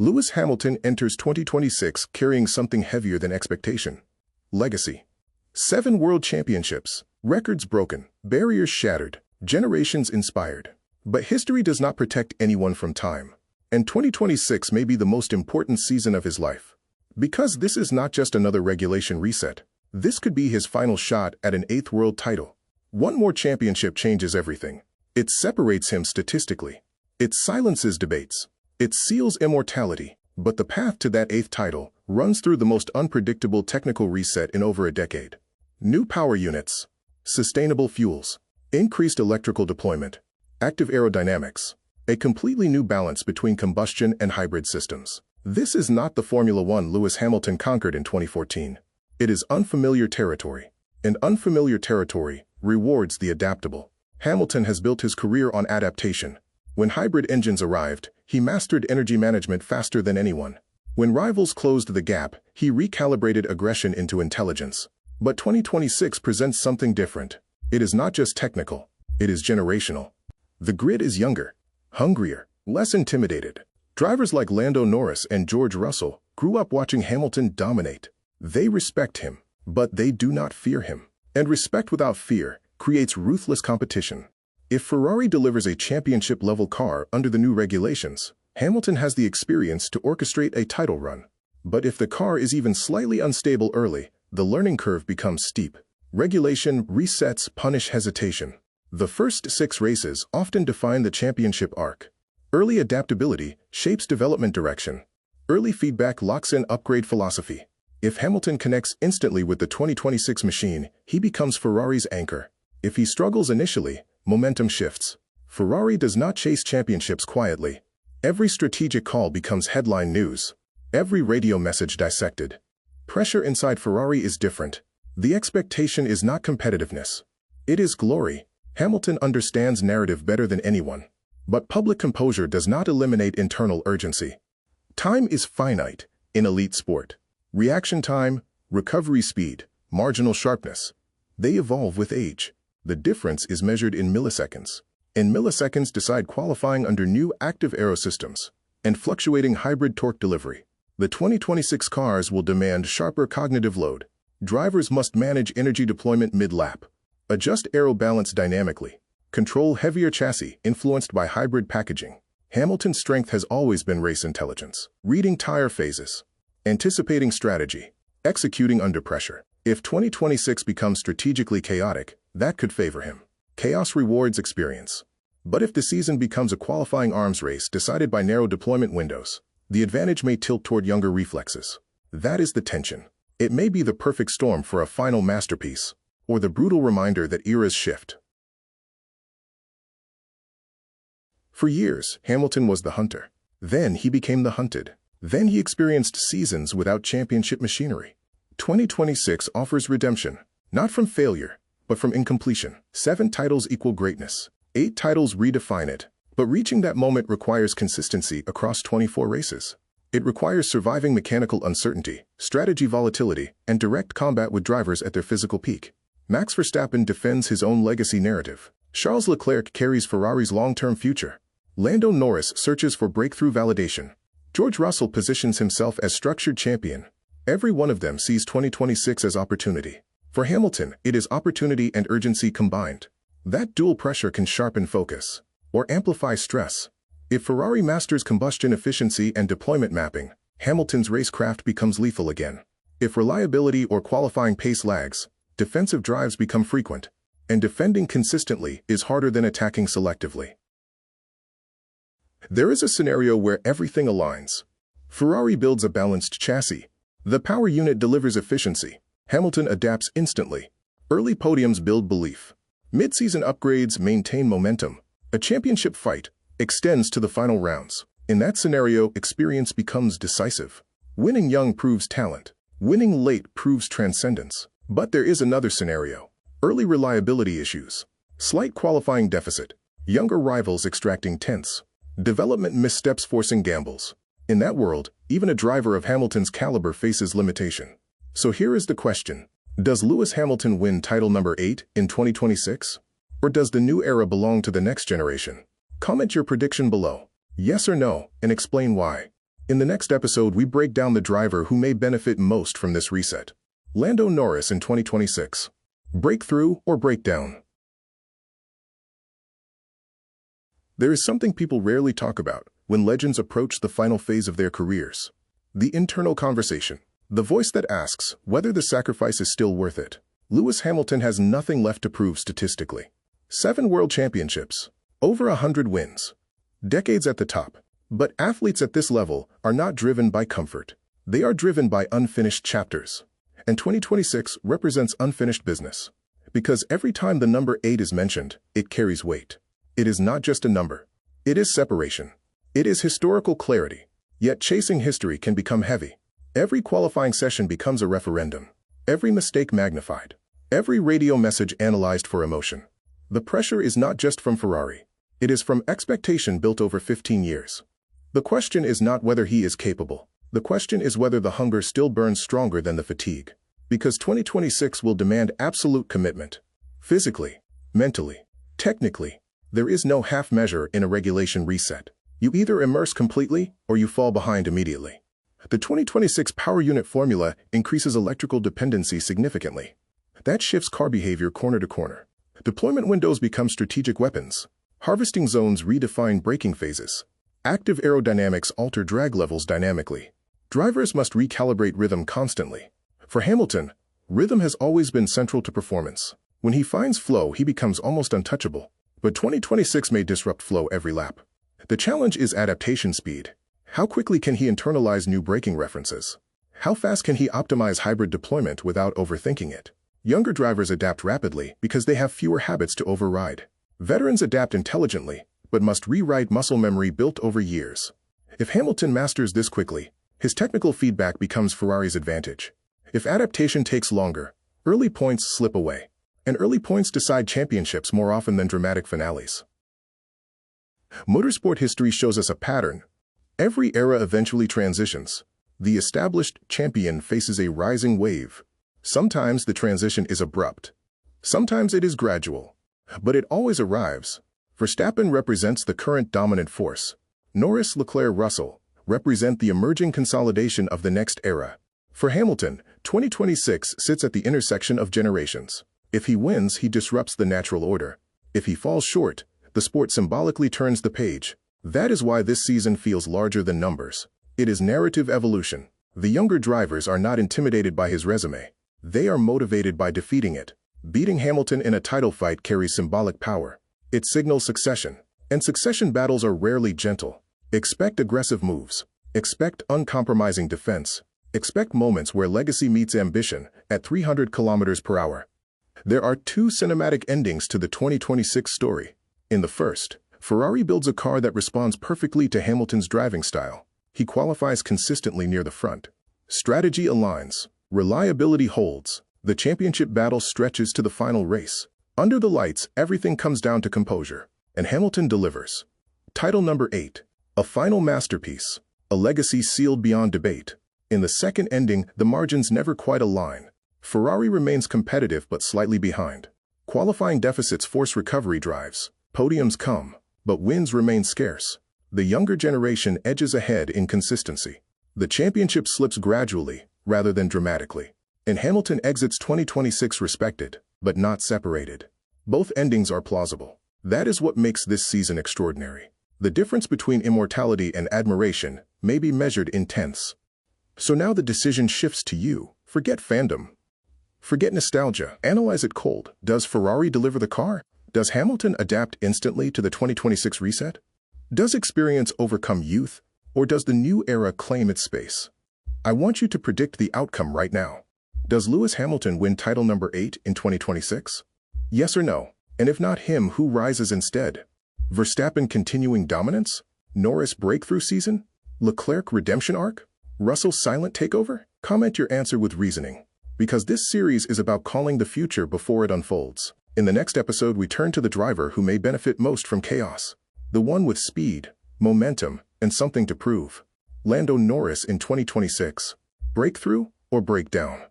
Lewis Hamilton enters 2026 carrying something heavier than expectation. Legacy. 7 world championships, records broken, barriers shattered, generations inspired. But history does not protect anyone from time. And 2026 may be the most important season of his life. Because this is not just another regulation reset. This could be his final shot at an 8th world title. One more championship changes everything. It separates him statistically. It silences debates. It seals immortality. But the path to that 8th title runs through the most unpredictable technical reset in over a decade. New power units, sustainable fuels, increased electrical deployment, active aerodynamics, a completely new balance between combustion and hybrid systems. This is not the Formula One Lewis Hamilton conquered in 2014. It is unfamiliar territory. And unfamiliar territory rewards the adaptable. Hamilton has built his career on adaptation. When hybrid engines arrived, he mastered energy management faster than anyone. When rivals closed the gap, he recalibrated aggression into intelligence. But 2026 presents something different. It is not just technical. It is generational. The grid is younger, hungrier, less intimidated. Drivers like Lando Norris and George Russell grew up watching Hamilton dominate. They respect him, but they do not fear him. And respect without fear creates ruthless competition. If Ferrari delivers a championship-level car under the new regulations, Hamilton has the experience to orchestrate a title run. But if the car is even slightly unstable early, the learning curve becomes steep. Regulation resets punish hesitation. The first 6 races often define the championship arc. Early adaptability shapes development direction. Early feedback locks in upgrade philosophy. If Hamilton connects instantly with the 2026 machine, he becomes Ferrari's anchor. If he struggles initially, momentum shifts. Ferrari does not chase championships quietly. Every strategic call becomes headline news. Every radio message dissected. Pressure inside Ferrari is different. The expectation is not competitiveness. It is glory. Hamilton understands narrative better than anyone. But public composure does not eliminate internal urgency. Time is finite in elite sport. Reaction time, recovery speed, marginal sharpness. They evolve with age. The difference is measured in milliseconds. And milliseconds decide qualifying under new active aero systems and fluctuating hybrid torque delivery. The 2026 cars will demand sharper cognitive load. Drivers must manage energy deployment mid-lap, adjust aero balance dynamically, control heavier chassis influenced by hybrid packaging. Hamilton's strength has always been race intelligence, reading tire phases, anticipating strategy, executing under pressure. If 2026 becomes strategically chaotic, that could favor him. Chaos rewards experience. But if the season becomes a qualifying arms race decided by narrow deployment windows, the advantage may tilt toward younger reflexes. That is the tension. It may be the perfect storm for a final masterpiece, or the brutal reminder that eras shift. For years, Hamilton was the hunter. Then he became the hunted. Then he experienced seasons without championship machinery. 2026 offers redemption, not from failure, but from incompletion. 7 titles equal greatness. 8 titles redefine it. But reaching that moment requires consistency across 24 races. It requires surviving mechanical uncertainty, strategy volatility, and direct combat with drivers at their physical peak. Max Verstappen defends his own legacy narrative. Charles Leclerc carries Ferrari's long-term future. Lando Norris searches for breakthrough validation. George Russell positions himself as structured champion. Every one of them sees 2026 as opportunity. For Hamilton, it is opportunity and urgency combined. That dual pressure can sharpen focus or amplify stress. If Ferrari masters combustion efficiency and deployment mapping, Hamilton's racecraft becomes lethal again. If reliability or qualifying pace lags, defensive drives become frequent, and defending consistently is harder than attacking selectively. There is a scenario where everything aligns. Ferrari builds a balanced chassis. The power unit delivers efficiency. Hamilton adapts instantly. Early podiums build belief. Mid-season upgrades maintain momentum. A championship fight extends to the final rounds. In that scenario, experience becomes decisive. Winning young proves talent. Winning late proves transcendence. But there is another scenario. Early reliability issues. Slight qualifying deficit. Younger rivals extracting tenths. Development missteps forcing gambles. In that world, even a driver of Hamilton's caliber faces limitation. So here is the question. Does Lewis Hamilton win title number 8 in 2026? Or does the new era belong to the next generation? Comment your prediction below. Yes or no, and explain why. In the next episode, we break down the driver who may benefit most from this reset. Lando Norris in 2026. Breakthrough or breakdown? There is something people rarely talk about when legends approach the final phase of their careers. The internal conversation. The voice that asks whether the sacrifice is still worth it. Lewis Hamilton has nothing left to prove statistically. 7 world championships. Over 100 wins. Decades at the top. But athletes at this level are not driven by comfort. They are driven by unfinished chapters. And 2026 represents unfinished business. Because every time the number 8 is mentioned, it carries weight. It is not just a number. It is separation. It is historical clarity. Yet chasing history can become heavy. Every qualifying session becomes a referendum. Every mistake magnified. Every radio message analyzed for emotion. The pressure is not just from Ferrari. It is from expectation built over 15 years. The question is not whether he is capable. The question is whether the hunger still burns stronger than the fatigue. Because 2026 will demand absolute commitment. Physically, mentally, technically, there is no half measure in a regulation reset. You either immerse completely or you fall behind immediately. The 2026 power unit formula increases electrical dependency significantly. That shifts car behavior corner to corner. Deployment windows become strategic weapons. Harvesting zones redefine braking phases. Active aerodynamics alter drag levels dynamically. Drivers must recalibrate rhythm constantly. For Hamilton, rhythm has always been central to performance. When he finds flow, he becomes almost untouchable. But 2026 may disrupt flow every lap. The challenge is adaptation speed. How quickly can he internalize new braking references? How fast can he optimize hybrid deployment without overthinking it? Younger drivers adapt rapidly because they have fewer habits to override. Veterans adapt intelligently, but must rewrite muscle memory built over years. If Hamilton masters this quickly, his technical feedback becomes Ferrari's advantage. If adaptation takes longer, early points slip away. And early points decide championships more often than dramatic finales. Motorsport history shows us a pattern. Every era eventually transitions. The established champion faces a rising wave. Sometimes the transition is abrupt. Sometimes it is gradual. But it always arrives. Verstappen represents the current dominant force. Norris, Leclerc, Russell represent the emerging consolidation of the next era. For Hamilton, 2026 sits at the intersection of generations. If he wins, he disrupts the natural order. If he falls short, the sport symbolically turns the page. That is why this season feels larger than numbers. It is narrative evolution. The younger drivers are not intimidated by his resume. They are motivated by defeating it. Beating Hamilton in a title fight carries symbolic power. It signals succession. And succession battles are rarely gentle. Expect aggressive moves. Expect uncompromising defense. Expect moments where legacy meets ambition at 300 kilometers per hour. There are 2 cinematic endings to the 2026 story. In the first, Ferrari builds a car that responds perfectly to Hamilton's driving style. He qualifies consistently near the front. Strategy aligns. Reliability holds. The championship battle stretches to the final race. Under the lights, everything comes down to composure. And Hamilton delivers. Title number 8. A final masterpiece. A legacy sealed beyond debate. In the second ending, the margins never quite align. Ferrari remains competitive but slightly behind. Qualifying deficits force recovery drives. Podiums come, but wins remain scarce. The younger generation edges ahead in consistency. The championship slips gradually, rather than dramatically. And Hamilton exits 2026 respected, but not separated. Both endings are plausible. That is what makes this season extraordinary. The difference between immortality and admiration may be measured in tenths. So now the decision shifts to you. Forget fandom. Forget nostalgia. Analyze it cold. Does Ferrari deliver the car? Does Hamilton adapt instantly to the 2026 reset? Does experience overcome youth? Or does the new era claim its space? I want you to predict the outcome right now. Does Lewis Hamilton win title number 8 in 2026? Yes or no? And if not him, who rises instead? Verstappen continuing dominance? Norris breakthrough season? Leclerc redemption arc? Russell silent takeover? Comment your answer with reasoning. Because this series is about calling the future before it unfolds. In the next episode, we turn to the driver who may benefit most from chaos. The one with speed, momentum, and something to prove. Lando Norris in 2026. Breakthrough or breakdown?